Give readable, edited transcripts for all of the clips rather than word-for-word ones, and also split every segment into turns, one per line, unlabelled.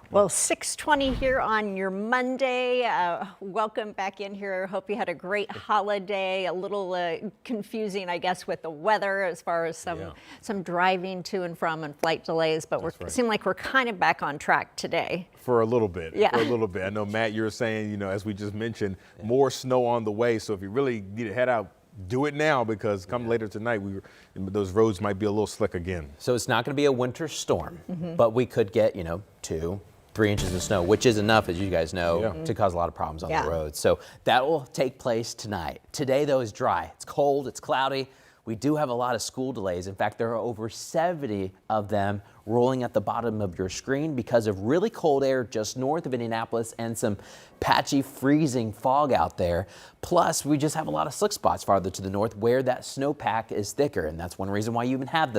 Well, 6:20 here on your Monday. Welcome back in here. Hope you had a great holiday. A little confusing, I guess, with the weather as far as some driving to and from and flight delays. But it seemed like we're kind of back on track today.
For a little bit.
Yeah.
For a little bit. I know, Matt, you were saying, as we just mentioned, more snow on the way. So if you really need to head out, do it now, because come later tonight, those roads might be a little slick again.
So it's not going to be a winter storm, but we could get, 2-3 inches of snow, which is enough, as you guys know, to cause a lot of problems on the roads. So that will take place tonight. Today, though, is dry. It's cold, it's cloudy. We do have a lot of school delays. In fact, there are over 70 of them rolling at the bottom of your screen because of really cold air just north of Indianapolis and some patchy freezing fog out there. Plus, we just have a lot of slick spots farther to the north where that snowpack is thicker. And that's one reason why you even have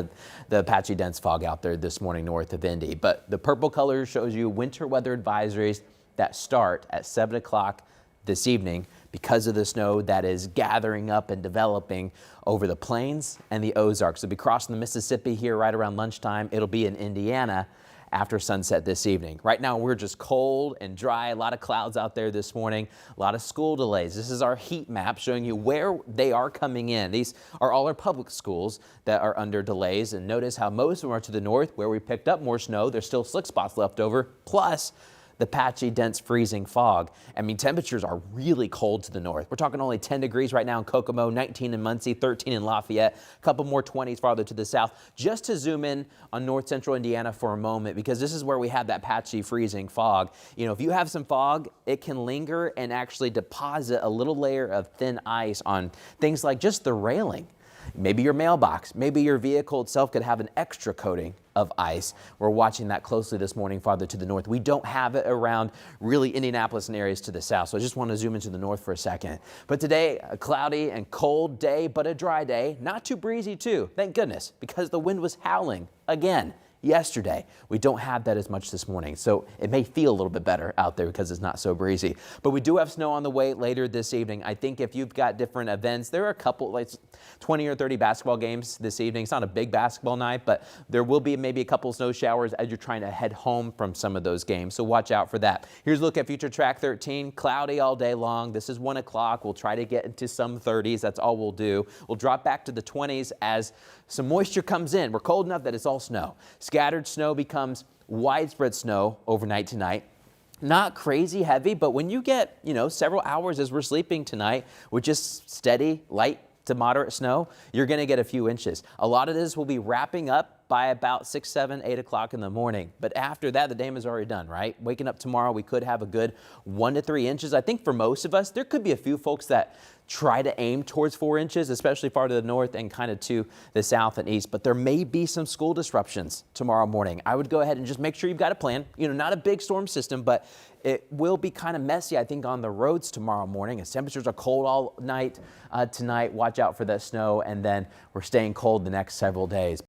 the patchy dense fog out there this morning north of Indy. But the purple color shows you winter weather advisories that start at 7 o'clock this evening because of the snow that is gathering up and developing over the plains and the Ozarks. It'll be crossing the Mississippi here right around lunchtime. It'll be in Indiana after sunset this evening. Right now we're just cold and dry, a lot of clouds out there this morning, a lot of school delays. This is our heat map showing you where they are coming in. These are all our public schools that are under delays, and notice how most of them are to the north where we picked up more snow. There's still slick spots left over, plus the patchy, dense, freezing fog. I mean, temperatures are really cold to the north. We're talking only 10 degrees right now in Kokomo, 19 in Muncie, 13 in Lafayette, a couple more 20s farther to the south. Just to zoom in on north central Indiana for a moment, because this is where we have that patchy, freezing fog. If you have some fog, it can linger and actually deposit a little layer of thin ice on things like just the railing. Maybe your mailbox, maybe your vehicle itself could have an extra coating of ice. We're watching that closely this morning farther to the north. We don't have it around really Indianapolis and areas to the south, so I just want to zoom into the north for a second. But today, a cloudy and cold day, but a dry day. Not too breezy too, thank goodness, because the wind was howling again yesterday. We don't have that as much this morning, so it may feel a little bit better out there because it's not so breezy. But we do have snow on the way later this evening. I think if you've got different events, there are a couple, like 20 or 30 basketball games this evening. It's not a big basketball night, but there will be maybe a couple snow showers as you're trying to head home from some of those games, so watch out for that. Here's a look at future track 13. Cloudy all day long. This is 1 o'clock. We'll try to get into some 30s. That's all we'll do. We'll drop back to the 20s as some moisture comes in. We're cold enough that it's all snow. Scattered snow becomes widespread snow overnight tonight. Not crazy heavy, but when you get, several hours as we're sleeping tonight with just steady, light to moderate snow, you're going to get a few inches. A lot of this will be wrapping up by about 6, 7, 8 o'clock in the morning. But after that, the dam is already done, right? Waking up tomorrow, we could have a good 1 to 3 inches. I think for most of us, there could be a few folks that try to aim towards 4 inches, especially far to the north and kind of to the south and east. But there may be some school disruptions tomorrow morning. I would go ahead and just make sure you've got a plan. Not a big storm system, but it will be kind of messy, I think, on the roads tomorrow morning as temperatures are cold all night tonight. Watch out for that snow, and then we're staying cold the next several days.